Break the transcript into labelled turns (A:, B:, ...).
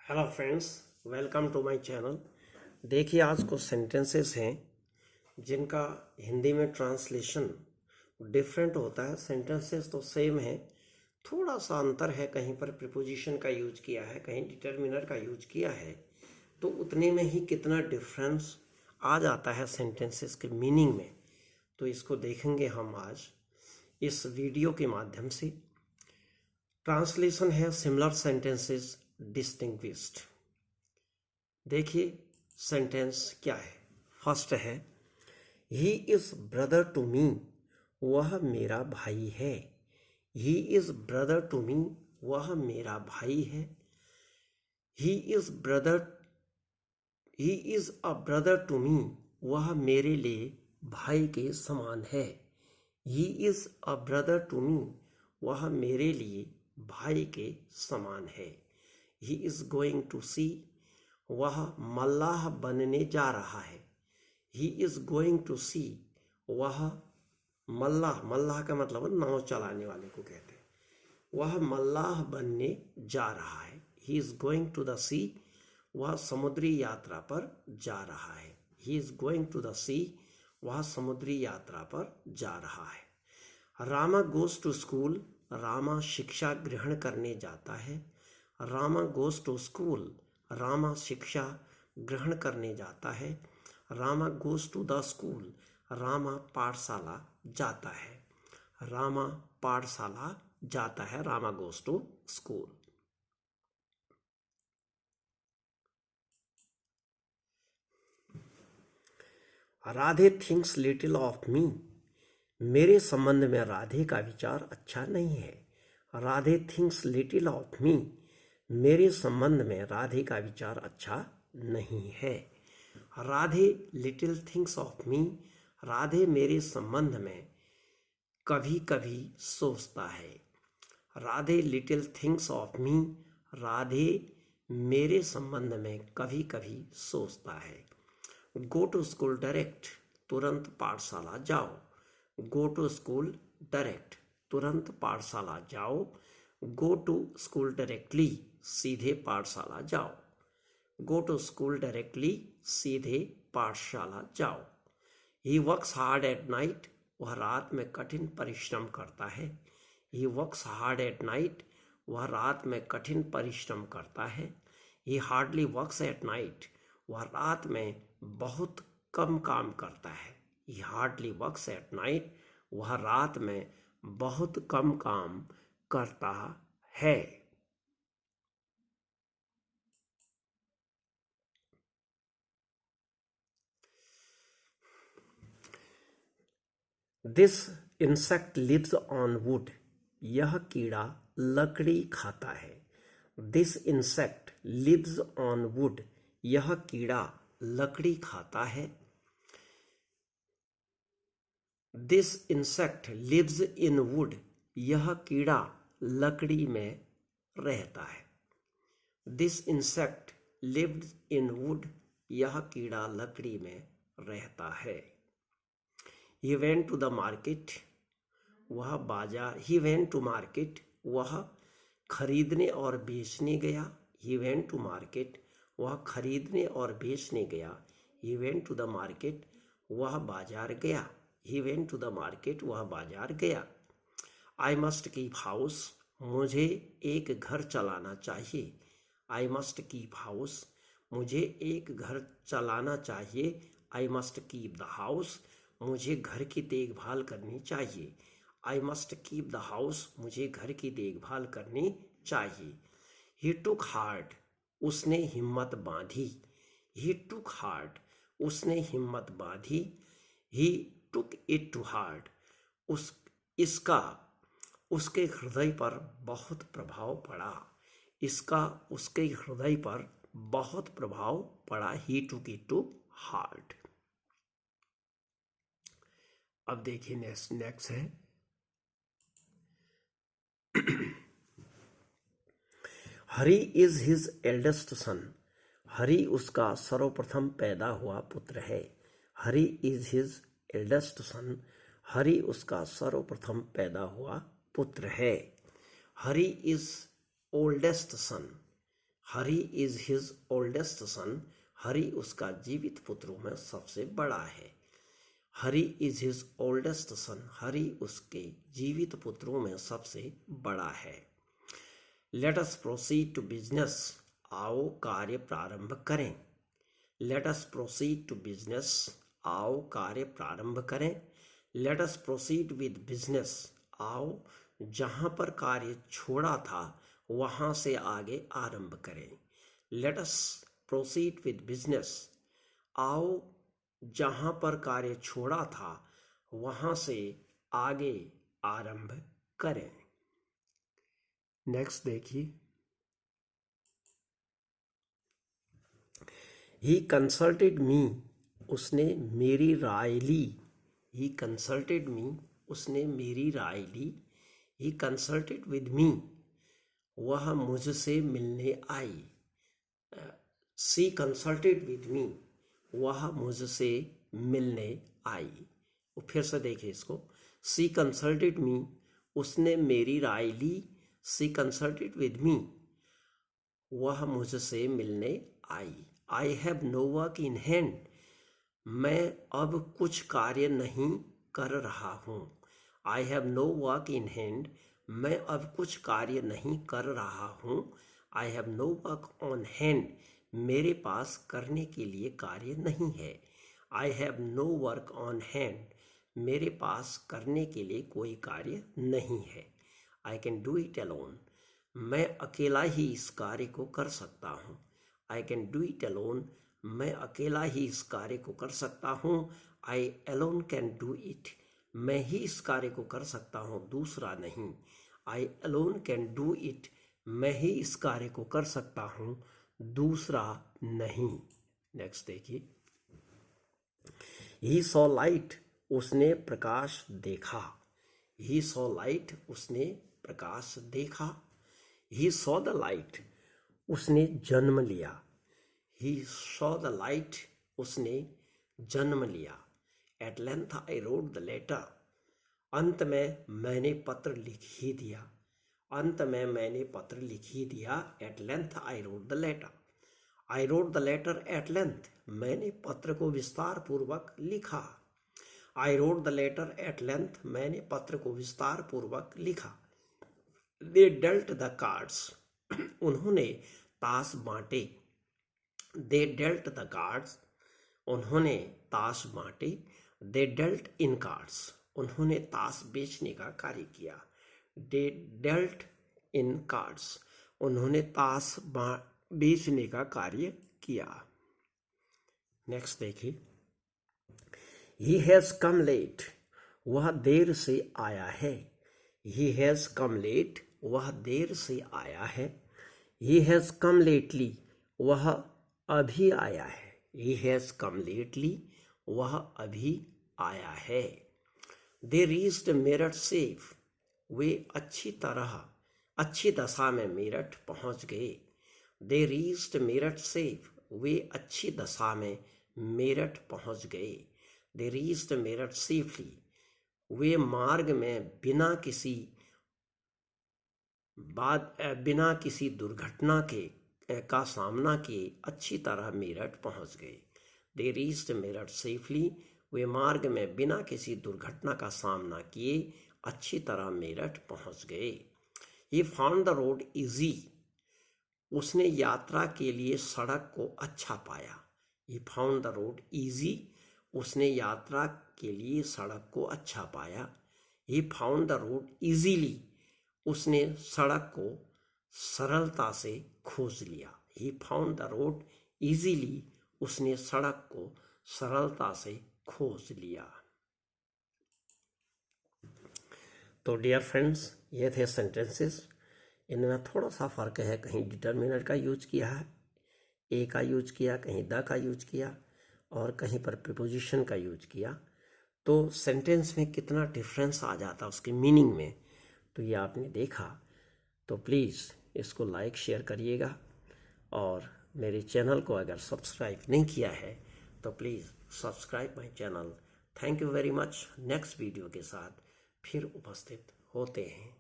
A: Hello friends, welcome to my channel. देखिए, आज कुछ सेंटेंसेस हैं जिनका हिंदी में ट्रांसलेशन डिफरेंट होता है। सेंटेंसेस तो सेम है, थोड़ा सा अंतर है। कहीं पर प्रीपोजिशन का यूज किया है, कहीं डिटर्मिनर का यूज किया है, तो उतने में ही कितना डिफरेंस आ जाता है सेंटेंसेस के मीनिंग में। तो इसको देखेंगे हम आज इस वीडियो के माध्यम से। ट्रांसलेशन है सिमिलर सेंटेंसेस डिस्टिंग्विश्ड। देखिए सेंटेंस क्या है। फर्स्ट है, he is brother to me, वह मेरा भाई है। He is brother to me, वह मेरा भाई है। He is brother he is a brother to me, वह मेरे लिए भाई के समान है। He is a brother to me, वह मेरे लिए भाई के समान है। He is going to sea, वह मल्लाह बनने जा रहा है। He is going to sea, वह मल्लाह, मल्लाह का मतलब नाव चलाने वाले को कहते हैं, वह मल्लाह बनने जा रहा है। He is going to the sea, वह समुद्री यात्रा पर जा रहा है। He is going to the sea, वह समुद्री यात्रा पर जा रहा है। Rama goes to school, Rama शिक्षा ग्रहण करने जाता है। Rama goes to school, Rama शिक्षा ग्रहण करने जाता है। Rama goes to the school, Rama पाठशाला जाता है। रामा पाठशाला जाता है। Rama goes to school. Radhe thinks little of me, मेरे संबंध में राधे का विचार अच्छा नहीं है। Radhe thinks little of me, मेरे संबंध में राधे का विचार अच्छा नहीं है। Radhe little things of me, Radhe मेरे संबंध में कभी कभी सोचता है। Radhe little things of me, Radhe मेरे संबंध में कभी कभी सोचता है। गो टू स्कूल डायरेक्ट, तुरंत पाठशाला जाओ। गो टू स्कूल डायरेक्ट, तुरंत पाठशाला जाओ। गो टू स्कूल डायरेक्टली, सीधे पाठशाला जाओ। गो टू स्कूल डायरेक्टली, सीधे पाठशाला जाओ। He works hard at night, वह रात में कठिन परिश्रम करता है। He works hard at night, वह रात में कठिन परिश्रम करता है। He hardly works at night, वह रात में बहुत कम काम करता है। He hardly works at night, वह रात में बहुत कम काम करता है। This insect lives on wood, यह कीड़ा लकड़ी खाता है। This insect lives on wood, यह कीड़ा लकड़ी खाता है। This insect lives in wood, यह कीड़ा लकड़ी में रहता है। This insect lives in wood, यह कीड़ा लकड़ी में रहता है। He went to the market, वह बाजार। He went to market, वह खरीदने और बेचने गया। He went to market, वह खरीदने और बेचने गया। He went to the market, वह बाजार गया। He went to the market, वह बाजार गया। I must keep house, मुझे एक घर चलाना चाहिए। I must keep house, मुझे एक घर चलाना चाहिए। I must keep the house, मुझे घर की देखभाल करनी चाहिए। I must keep the house, मुझे घर की देखभाल करनी चाहिए। ही टुक हार्ट, उसने हिम्मत बांधी। ही टुक हार्ट, उसने हिम्मत बांधी। ही टुक इट टू हार्ट, इसका उसके हृदय पर बहुत प्रभाव पड़ा। इसका उसके हृदय पर बहुत प्रभाव पड़ा। He took it to heart. अब देखिए नेक्स्ट है, Hari is his eldest son, Hari उसका सर्वप्रथम पैदा हुआ पुत्र है। Hari is his eldest son, Hari उसका सर्वप्रथम पैदा हुआ पुत्र है। Hari is oldest son, Hari is his oldest son, Hari उसका जीवित पुत्रों में सबसे बड़ा है। Hari is his oldest son, Hari उसके जीवित पुत्रों में सबसे बड़ा है। Let us proceed to business, आओ कार्य प्रारंभ करें। Let us proceed to business, आओ कार्य प्रारंभ करें। Let us proceed with business, आओ जहां पर कार्य छोड़ा था वहां से आगे आरंभ करें। Let us proceed with business, आओ जहां पर कार्य छोड़ा था वहां से आगे आरंभ करें। नेक्स्ट देखिए, ही कंसल्टेड मी, उसने मेरी राय ली। ही कंसल्टेड मी, उसने मेरी राय ली। ही कंसल्टेड विद मी, वह मुझसे मिलने आई। सी कंसल्टेड विद मी, वह मुझसे मिलने आई। फिर से देखिए इसको, सी कंसल्टेड मी, उसने मेरी राय ली। सी कंसल्टेड विद मी, वह मुझसे मिलने आई। I have no work in hand, मैं अब कुछ कार्य नहीं कर रहा हूँ। I have no work in hand, मैं अब कुछ कार्य नहीं कर रहा हूँ। I have no work on hand, मेरे पास करने के लिए कार्य नहीं है। I have no work on hand, मेरे पास करने के लिए कोई कार्य नहीं है। I can do it alone, मैं अकेला ही इस कार्य को कर सकता हूँ। आई कैन डू इट अलोन, मैं अकेला ही इस कार्य को कर सकता हूँ। आई अलोन कैन डू इट, मैं ही इस कार्य को कर सकता हूँ, दूसरा नहीं। आई अलोन कैन डू इट, मैं ही इस कार्य को कर सकता हूँ, दूसरा नहीं। नेक्स्ट देखिए, ही सॉ लाइट, उसने प्रकाश देखा। ही सॉ लाइट, उसने प्रकाश देखा। ही सॉ द लाइट, उसने जन्म लिया। ही सॉ द लाइट, उसने जन्म लिया। At length I wrote the letter, अंत में मैंने पत्र लिख ही दिया। अंत में मैंने पत्र लिख ही दिया। At length I wrote the letter, I wrote the letter at length, मैंने पत्र को विस्तार पूर्वक लिखा। I wrote the letter at length, मैंने पत्र को विस्तार पूर्वक लिखा। दे डेल्ट द कार्ड्स, उन्होंने ताश बांटे। दे डेल्ट द कार्ड्स, उन्होंने ताश बांटे। दे डेल्ट इन कार्ड्स, उन्होंने ताश बेचने का कार्य किया। दे डेल्ट इन कार्ड्स, उन्होंने ताश बेचने का कार्य किया। नेक्स्ट देखिए, ही हैज कम लेट, वह देर से आया है। ही हैज कम लेट, वह देर से आया है। ही हैज कम लेटली, वह अभी आया है। ही हैज कम लेटली, वह अभी आया है। दे रीच्ड मेरठ सेफ, वे अच्छी दशा में मेरठ पहुंच गए। दे रीच्ड मेरठ सेफ, वे अच्छी दशा में मेरठ पहुंच गए। दे रीच्ड मेरठ सेफली, वे मार्ग में बिना किसी दुर्घटना का सामना किए अच्छी तरह मेरठ पहुंच गए। दे रीच्ड मेरठ सेफली, वे मार्ग में बिना किसी दुर्घटना का सामना किए अच्छी तरह मेरठ पहुंच गए। He found the road easy, उसने यात्रा के लिए सड़क को अच्छा पाया। He found the road easy, उसने यात्रा के लिए सड़क को अच्छा पाया। He found the road easily, उसने सड़क को सरलता से खोज लिया। He found the road easily, उसने सड़क को सरलता से खोज लिया। तो डियर फ्रेंड्स, ये थे सेंटेंसेस। इनमें थोड़ा सा फर्क है, कहीं डिटर्मिनर का यूज किया है, ए का यूज किया, कहीं द का यूज किया, और कहीं पर प्रीपोजिशन का यूज किया। तो सेंटेंस में कितना डिफरेंस आ जाता उसके मीनिंग में, तो ये आपने देखा। तो प्लीज़ इसको लाइक शेयर करिएगा, और मेरे चैनल को अगर सब्सक्राइब नहीं किया है तो please subscribe my channel. Thank you very much. Next video के साथ फिर उपस्थित होते हैं।